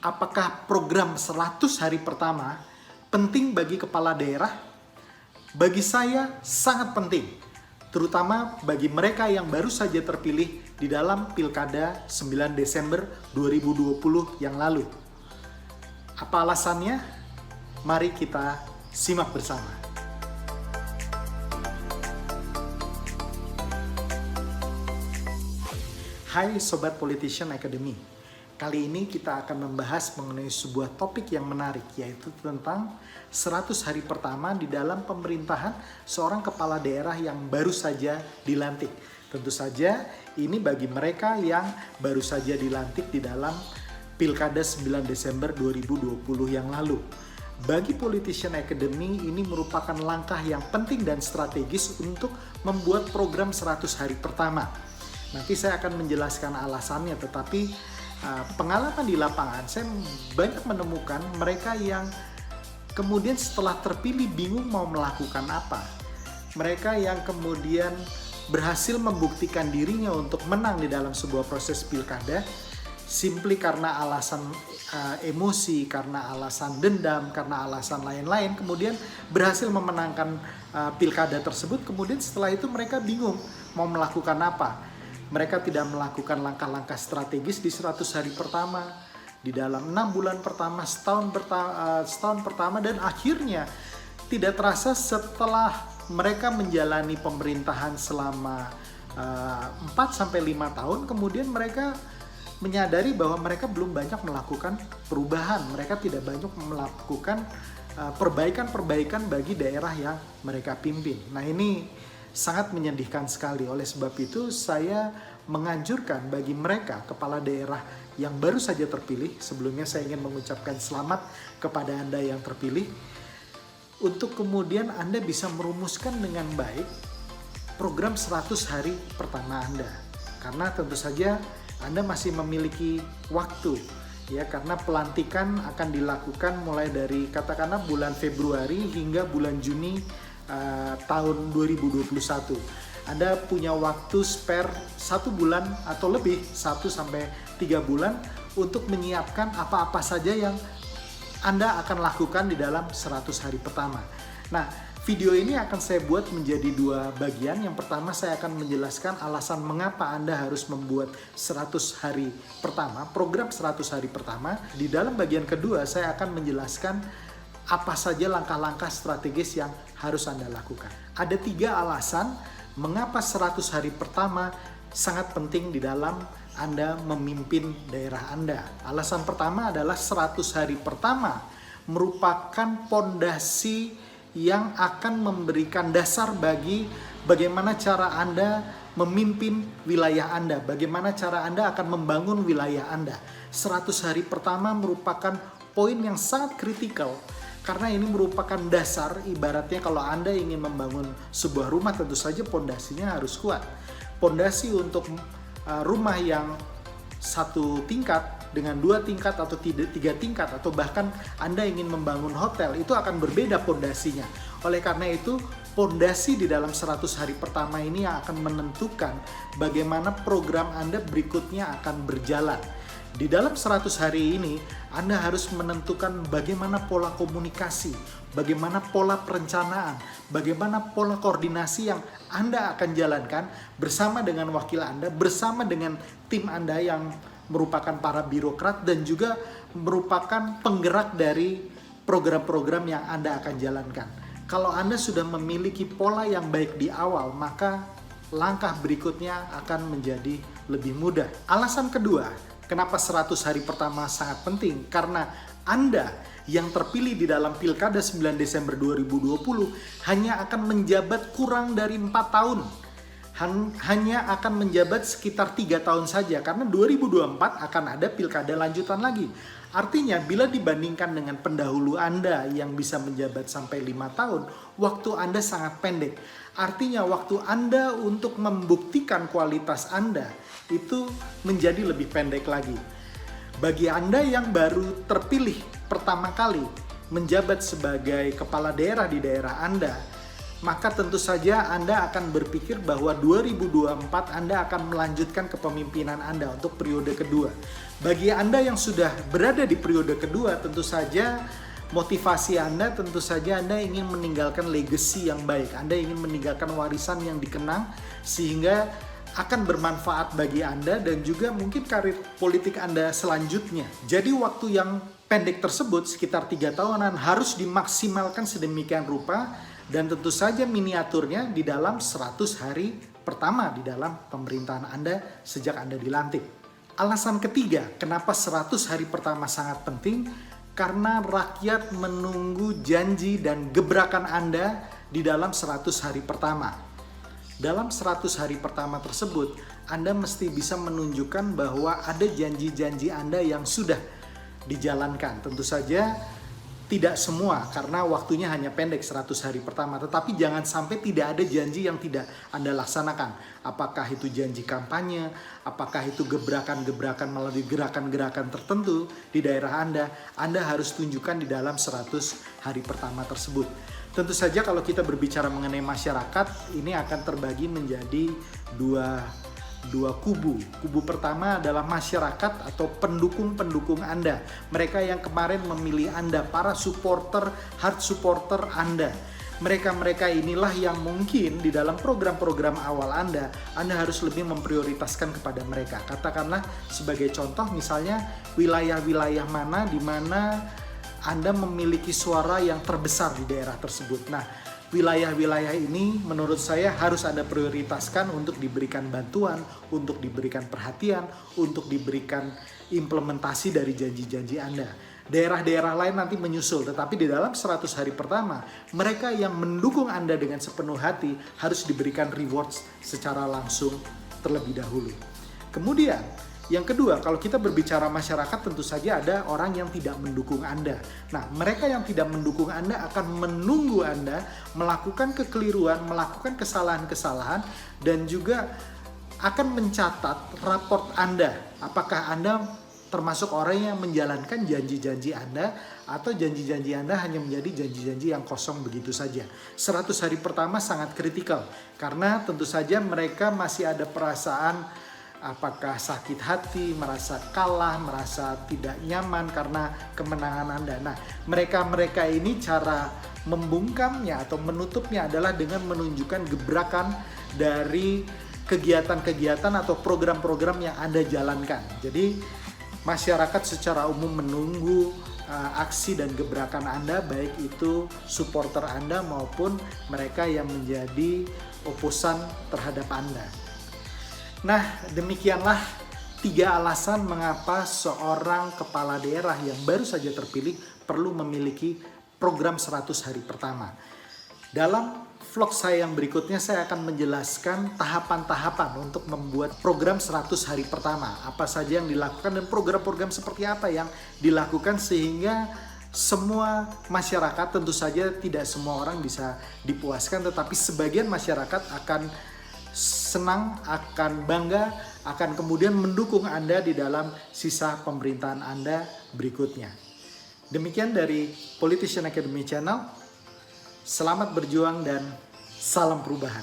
Apakah program 100 hari pertama penting bagi kepala daerah? Bagi saya sangat penting, terutama bagi mereka yang baru saja terpilih di dalam Pilkada 9 Desember 2020 yang lalu. Apa alasannya? Mari kita simak bersama. Hai Sobat Politician Academy. Kali ini kita akan membahas mengenai sebuah topik yang menarik, yaitu tentang 100 hari pertama di dalam pemerintahan seorang kepala daerah yang baru saja dilantik. Tentu saja ini bagi mereka yang baru saja dilantik di dalam Pilkada 9 Desember 2020 yang lalu. Bagi Politician Academy ini merupakan langkah yang penting dan strategis untuk membuat program 100 hari pertama. Nanti saya akan menjelaskan alasannya, tetapi pengalaman di lapangan saya banyak menemukan mereka yang kemudian setelah terpilih bingung mau melakukan apa. Mereka yang kemudian berhasil membuktikan dirinya untuk menang di dalam sebuah proses pilkada simply karena alasan emosi, karena alasan dendam, karena alasan lain-lain, kemudian berhasil memenangkan pilkada tersebut. Kemudian setelah itu mereka bingung mau melakukan apa. Mereka tidak melakukan langkah-langkah strategis di 100 hari pertama, di dalam 6 bulan pertama, setahun pertama, dan akhirnya tidak terasa setelah mereka menjalani pemerintahan selama 4-5 tahun, kemudian mereka menyadari bahwa mereka belum banyak melakukan perubahan, mereka tidak banyak melakukan perbaikan-perbaikan bagi daerah yang mereka pimpin. Nah, ini sangat menyedihkan sekali. Oleh sebab itu saya menganjurkan bagi mereka kepala daerah yang baru saja terpilih, sebelumnya saya ingin mengucapkan selamat kepada Anda yang terpilih, untuk kemudian Anda bisa merumuskan dengan baik program 100 hari pertama Anda. Karena tentu saja Anda masih memiliki waktu, ya, karena pelantikan akan dilakukan mulai dari katakanlah bulan Februari hingga bulan Juni tahun 2021. Anda punya waktu spare 1 bulan atau lebih, 1-3 bulan untuk menyiapkan apa-apa saja yang Anda akan lakukan di dalam 100 hari pertama. Nah, video ini akan saya buat menjadi 2 bagian. Yang pertama saya akan menjelaskan alasan mengapa Anda harus membuat 100 hari pertama, program 100 hari pertama. Di dalam bagian kedua saya akan menjelaskan apa saja langkah-langkah strategis yang harus Anda lakukan. Ada 3 alasan mengapa 100 hari pertama sangat penting di dalam Anda memimpin daerah Anda. Alasan pertama adalah 100 hari pertama merupakan pondasi yang akan memberikan dasar bagi bagaimana cara Anda memimpin wilayah Anda, bagaimana cara Anda akan membangun wilayah Anda. 100 hari pertama merupakan poin yang sangat kritikal. Karena ini merupakan dasar, ibaratnya kalau Anda ingin membangun sebuah rumah, tentu saja pondasinya harus kuat. Pondasi untuk rumah yang 1 tingkat dengan 2 tingkat atau 3 tingkat, atau bahkan Anda ingin membangun hotel, itu akan berbeda pondasinya. Oleh karena itu, pondasi di dalam 100 hari pertama ini yang akan menentukan bagaimana program Anda berikutnya akan berjalan. Di dalam 100 hari ini, Anda harus menentukan bagaimana pola komunikasi, bagaimana pola perencanaan, bagaimana pola koordinasi yang Anda akan jalankan bersama dengan wakil Anda, bersama dengan tim Anda yang merupakan para birokrat dan juga merupakan penggerak dari program-program yang Anda akan jalankan. Kalau Anda sudah memiliki pola yang baik di awal, maka langkah berikutnya akan menjadi lebih mudah. Alasan kedua, kenapa 100 hari pertama sangat penting? Karena Anda yang terpilih di dalam Pilkada 9 Desember 2020 hanya akan menjabat kurang dari 4 tahun. Hanya akan menjabat sekitar 3 tahun saja, karena 2024 akan ada Pilkada lanjutan lagi. Artinya bila dibandingkan dengan pendahulu Anda yang bisa menjabat sampai 5 tahun, waktu Anda sangat pendek. Artinya waktu Anda untuk membuktikan kualitas Anda itu menjadi lebih pendek lagi. Bagi Anda yang baru terpilih pertama kali menjabat sebagai kepala daerah di daerah Anda, maka tentu saja Anda akan berpikir bahwa 2024 Anda akan melanjutkan kepemimpinan Anda untuk periode kedua. Bagi Anda yang sudah berada di periode kedua, tentu saja motivasi Anda, tentu saja Anda ingin meninggalkan legacy yang baik. Anda ingin meninggalkan warisan yang dikenang sehingga akan bermanfaat bagi Anda dan juga mungkin karir politik Anda selanjutnya. Jadi waktu yang pendek tersebut, sekitar 3 tahunan, harus dimaksimalkan sedemikian rupa. Dan tentu saja miniaturnya di dalam 100 hari pertama di dalam pemerintahan Anda sejak Anda dilantik. Alasan ketiga, kenapa 100 hari pertama sangat penting? Karena rakyat menunggu janji dan gebrakan Anda di dalam 100 hari pertama. Dalam 100 hari pertama tersebut, Anda mesti bisa menunjukkan bahwa ada janji-janji Anda yang sudah dijalankan. Tentu saja tidak semua, karena waktunya hanya pendek 100 hari pertama. Tetapi jangan sampai tidak ada janji yang tidak Anda laksanakan. Apakah itu janji kampanye, apakah itu gebrakan-gebrakan melalui gerakan-gerakan tertentu di daerah Anda harus tunjukkan di dalam 100 hari pertama tersebut. Tentu saja kalau kita berbicara mengenai masyarakat, ini akan terbagi menjadi dua kubu. Kubu pertama adalah masyarakat atau pendukung-pendukung Anda. Mereka yang kemarin memilih Anda, para supporter, hard supporter Anda. Mereka-mereka inilah yang mungkin di dalam program-program awal Anda harus lebih memprioritaskan kepada mereka. Katakanlah sebagai contoh misalnya wilayah-wilayah mana di mana Anda memiliki suara yang terbesar di daerah tersebut. Nah, wilayah-wilayah ini menurut saya harus Anda prioritaskan untuk diberikan bantuan, untuk diberikan perhatian, untuk diberikan implementasi dari janji-janji Anda. Daerah-daerah lain nanti menyusul, tetapi di dalam 100 hari pertama, mereka yang mendukung Anda dengan sepenuh hati harus diberikan rewards secara langsung terlebih dahulu. Kemudian, yang kedua, kalau kita berbicara masyarakat, tentu saja ada orang yang tidak mendukung Anda. Nah, mereka yang tidak mendukung Anda akan menunggu Anda melakukan kekeliruan, melakukan kesalahan-kesalahan, dan juga akan mencatat raport Anda. Apakah Anda termasuk orang yang menjalankan janji-janji Anda, atau janji-janji Anda hanya menjadi janji-janji yang kosong begitu saja. 100 hari pertama sangat kritikal, karena tentu saja mereka masih ada perasaan apakah sakit hati, merasa kalah, merasa tidak nyaman karena kemenangan Anda. Nah, mereka-mereka ini cara membungkamnya atau menutupnya adalah dengan menunjukkan gebrakan dari kegiatan-kegiatan atau program-program yang Anda jalankan. Jadi, masyarakat secara umum menunggu aksi dan gebrakan Anda, baik itu supporter Anda maupun mereka yang menjadi oposan terhadap Anda. Nah, demikianlah 3 alasan mengapa seorang kepala daerah yang baru saja terpilih perlu memiliki program 100 hari pertama. Dalam vlog saya yang berikutnya, saya akan menjelaskan tahapan-tahapan untuk membuat program 100 hari pertama. Apa saja yang dilakukan dan program-program seperti apa yang dilakukan sehingga semua masyarakat, tentu saja tidak semua orang bisa dipuaskan, tetapi sebagian masyarakat akan senang, akan bangga, akan kemudian mendukung Anda di dalam sisa pemerintahan Anda berikutnya. Demikian dari Politician Academy Channel. Selamat berjuang dan salam perubahan.